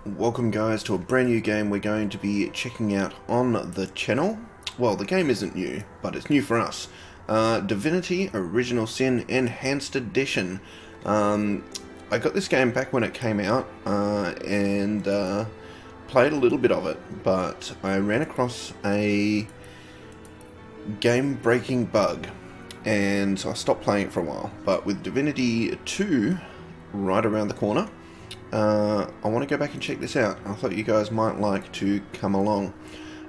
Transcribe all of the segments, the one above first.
Welcome guys to a brand new game we're going to be checking out on the channel. Well, the game isn't new, but it's new for us. Divinity Original Sin Enhanced Edition. I got this game back when it came out and played a little bit of it, but I ran across a game-breaking bug and so I stopped playing it for a while. But with Divinity 2 right around the corner, I want to go back and check this out. I thought you guys might like to come along.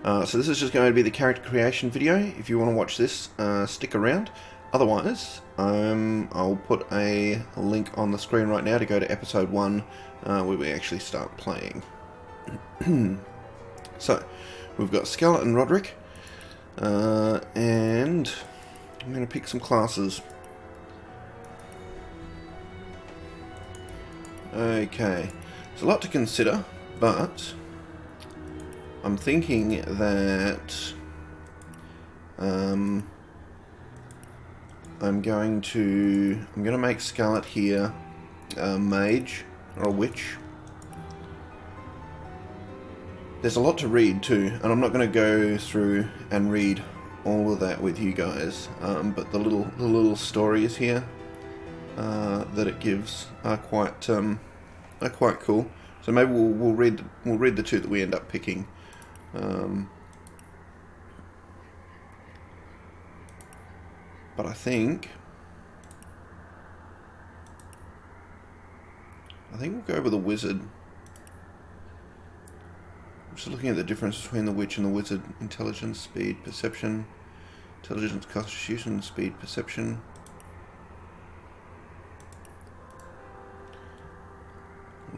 So this is just going to be the character creation video. If you want to watch this, stick around. Otherwise, I'll put a link on the screen right now to go to episode 1, where we actually start playing. So, we've got Scarlet and Roderick, and I'm going to pick some classes. Okay, there's a lot to consider, but I'm thinking that I'm going to make Scarlet here a mage or a witch. There's a lot to read too, and I'm not going to go through and read all of that with you guys. But the little stories here that it gives are quite cool. So maybe we'll read the two that we end up picking. But I think we'll go with a wizard. I'm just looking at the difference between the witch and the wizard. Intelligence, speed, perception. Intelligence, constitution, speed, perception.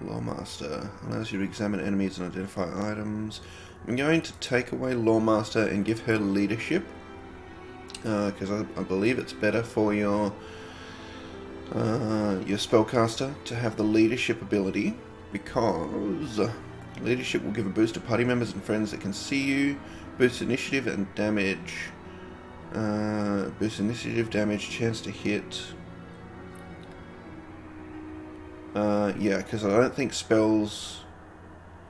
Lawmaster allows you to examine enemies and identify items. I'm going to take away Lawmaster and give her leadership, because I believe it's better for your spellcaster to have the leadership ability, because leadership will give a boost to party members and friends that can see you, boost initiative and damage, chance to hit. Yeah, because I don't think spells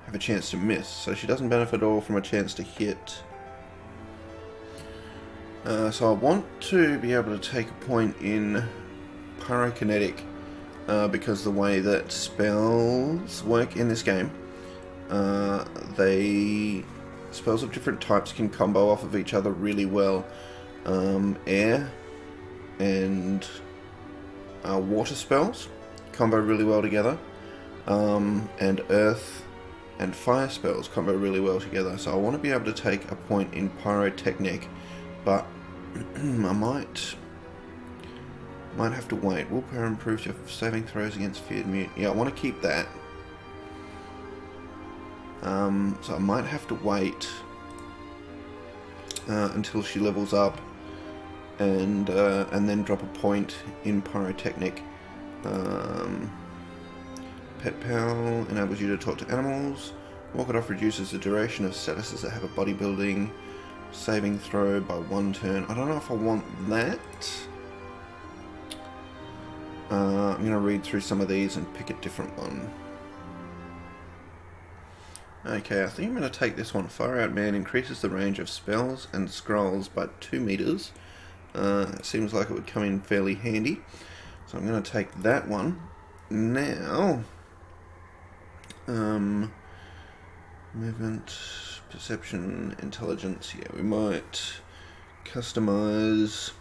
have a chance to miss, so she doesn't benefit at all from a chance to hit. So I want to be able to take a point in pyrokinetic, because the way that spells work in this game, spells of different types can combo off of each other really well. Air and water spells combo really well together, and earth and fire spells combo really well together. So I want to be able to take a point in pyrotechnic, but I might have to wait. Willpower improves your saving throws against feared mute. Yeah, I want to keep that. So I might have to wait until she levels up, and then drop a point in pyrotechnic. Pet Pal enables you to talk to animals. Walk it off reduces the duration of statuses that have a bodybuilding saving throw by 1 turn. I don't know if I want that. I'm going to read through some of these and pick a different one. Okay, I think I'm going to take this one. Far Out Man increases the range of spells and scrolls by 2 meters. It seems like it would come in fairly handy. So I'm going to take that one. Now, movement, perception, intelligence. Yeah, we might customize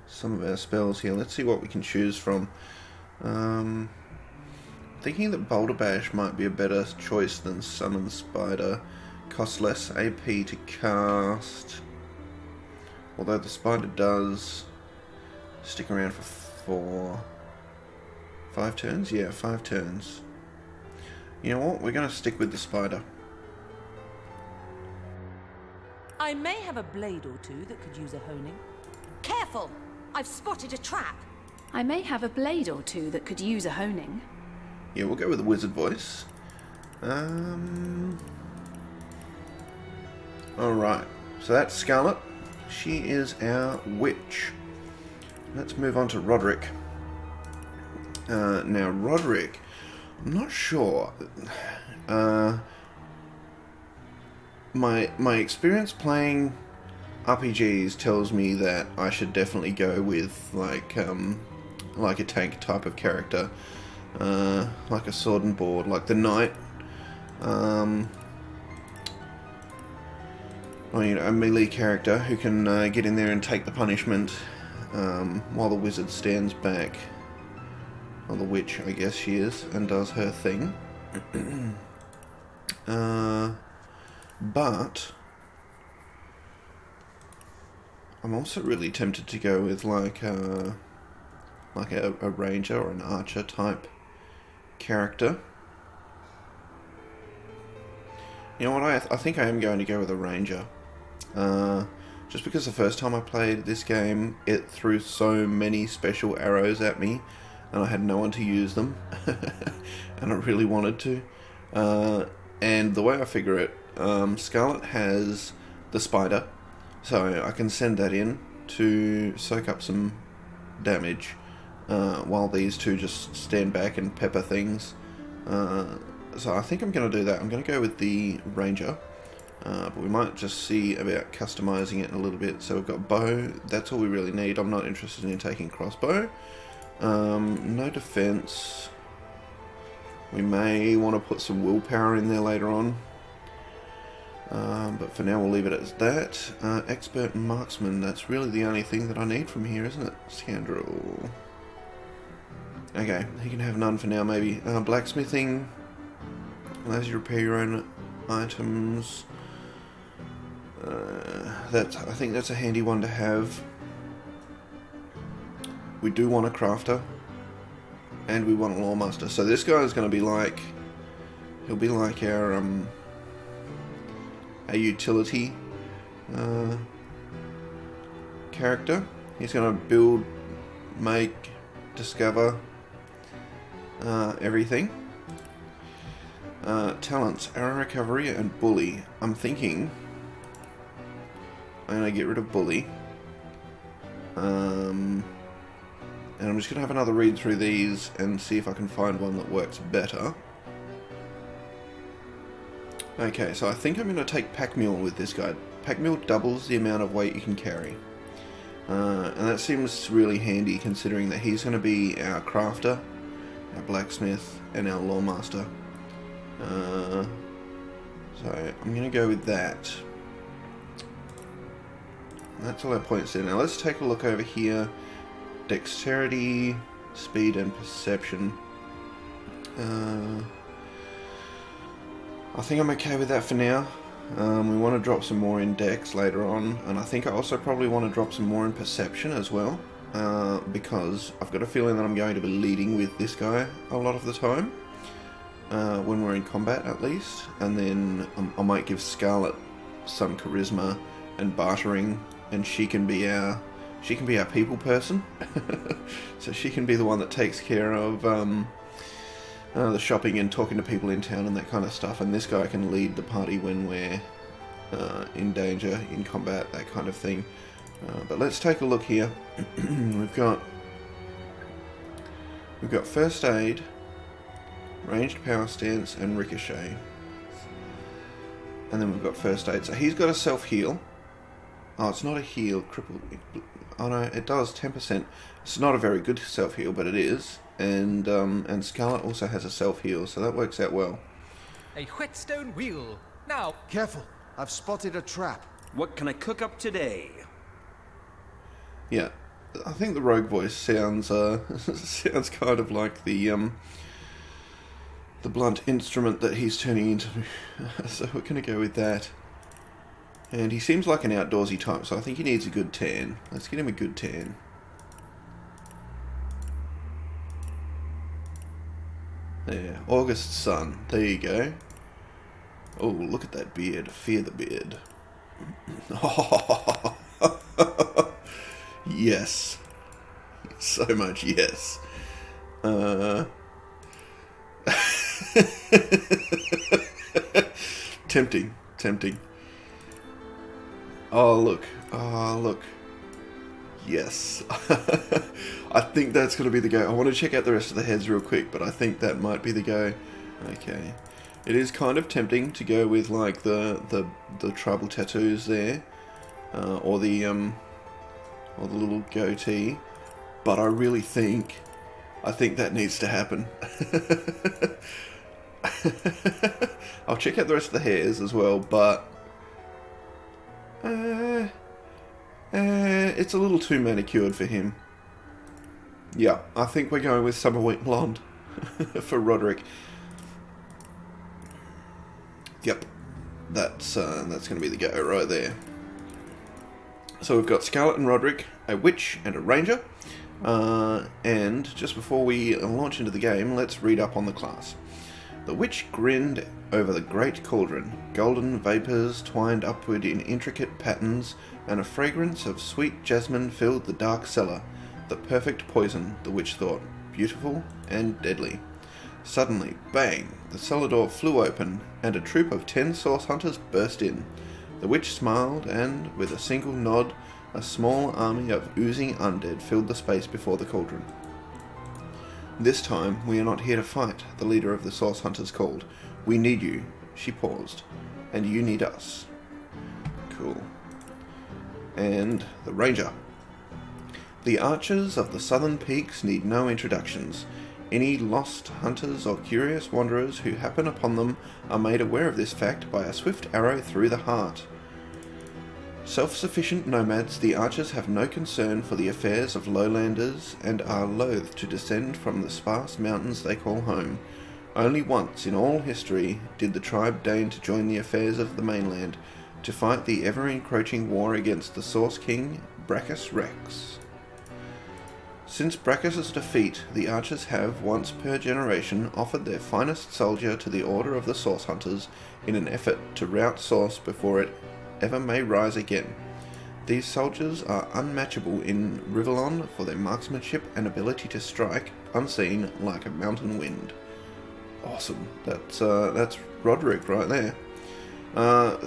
some of our spells here. Let's see what we can choose from. Thinking that Boulder Bash might be a better choice than Summon Spider. Costs less AP to cast, although the Spider does stick around for 5 turns? Yeah, 5 turns. You know what? We're going to stick with the Spider. I may have a blade or two that could use a honing. Careful! I've spotted a trap. I may have a blade or two that could use a honing. Yeah, we'll go with the wizard voice. Alright, so that's Scarlet. She is our witch. Let's move on to Roderick. Now, Roderick, I'm not sure. My experience playing RPGs tells me that I should definitely go with like a tank type of character, like a sword and board, like the knight, or a melee character who can get in there and take the punishment, while the wizard stands back, or the witch, I guess she is, and does her thing. But I'm also really tempted to go with like a ranger or an archer type character. You know what? I think I am going to go with a ranger. Just because the first time I played this game, it threw so many special arrows at me, and I had no one to use them, and I really wanted to. And the way I figure it, Scarlet has the spider, so I can send that in to soak up some damage, while these two just stand back and pepper things. So I think I'm going to do that. I'm going to go with the ranger, but we might just see about customizing it a little bit. So we've got bow, that's all we really need. I'm not interested in taking crossbow. No defense. We may want to put some willpower in there later on, but for now we'll leave it as that. Expert marksman, that's really the only thing that I need from here, isn't it? Scoundrel. Okay, he can have none for now, maybe. Blacksmithing allows you to repair your own items. I think that's a handy one to have. We do want a crafter, and we want a lawmaster. So this guy is going to be like, he'll be like our utility character. He's going to build, make, discover everything. Talents, arrow recovery and bully. I'm thinking I'm going to get rid of bully. And I'm just going to have another read through these and see if I can find one that works better. Okay, so I think I'm going to take Pack Mule with this guy. Pack Mule doubles the amount of weight you can carry. And that seems really handy considering that he's going to be our crafter, our blacksmith, and our lawmaster. So I'm going to go with that. That's all our points there. Now let's take a look over here. Dexterity, speed, and perception. I think I'm okay with that for now. We want to drop some more in Dex later on, and I think I also probably want to drop some more in perception as well, because I've got a feeling that I'm going to be leading with this guy a lot of the time, when we're in combat at least, and then I might give Scarlet some charisma and bartering, and she can be our people person. So she can be the one that takes care of the shopping and talking to people in town and that kind of stuff, and this guy can lead the party when we're in danger, in combat, that kind of thing. But let's take a look here. We've got first aid, ranged power stance, and ricochet, and then we've got first aid. So he's got a self-heal. Oh, it's not a heal, crippled. Oh no, it does 10%. It's not a very good self-heal, but it is. And Scarlet also has a self-heal, so that works out well. A whetstone wheel. Now, Careful, I've spotted a trap. What can I cook up today? Yeah, I think the rogue voice sounds sounds kind of like the blunt instrument that he's turning into. So we're gonna go with that. And he seems like an outdoorsy type, so I think he needs a good tan. Let's get him a good tan. There, August sun. There you go. Oh, look at that beard. Fear the beard. Yes. So much yes. Tempting. Oh, look. Yes. I think that's going to be the go. I want to check out the rest of the heads real quick, but I think that might be the go. Okay. It is kind of tempting to go with like the tribal tattoos there, or the little goatee, but I really think that needs to happen. I'll check out the rest of the hairs as well, but it's a little too manicured for him. Yeah, I think we're going with Summer Wheat Blonde for Roderick. Yep, that's going to be the go right there. So we've got Scarlet and Roderick, a witch and a ranger. And just before we launch into the game, let's read up on the class. The witch grinned over the great cauldron. Golden vapours twined upward in intricate patterns, and a fragrance of sweet jasmine filled the dark cellar. The perfect poison, the witch thought, beautiful and deadly. Suddenly, bang! The cellar door flew open, and a troop of 10 source hunters burst in. The witch smiled, and, with a single nod, a small army of oozing undead filled the space before the cauldron. This time, we are not here to fight, the leader of the source hunters called. We need you. She paused. And you need us. Cool. And the ranger. The archers of the southern peaks need no introductions. Any lost hunters or curious wanderers who happen upon them are made aware of this fact by a swift arrow through the heart. Self-sufficient nomads, the archers have no concern for the affairs of lowlanders and are loath to descend from the sparse mountains they call home. Only once in all history did the tribe deign to join the affairs of the mainland, to fight the ever-encroaching war against the Source King, Brachus Rex. Since Brachus' defeat, the archers have, once per generation, offered their finest soldier to the Order of the Source Hunters in an effort to rout Source before it ever may rise again. These soldiers are unmatchable in Rivellon for their marksmanship and ability to strike, unseen, like a mountain wind. Awesome. That's Roderick right there.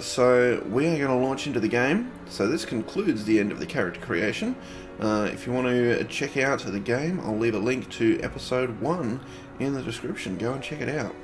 So we are going to launch into the game. So this concludes the end of the character creation. If you want to check out the game, I'll leave a link to episode 1 in the description. Go and check it out.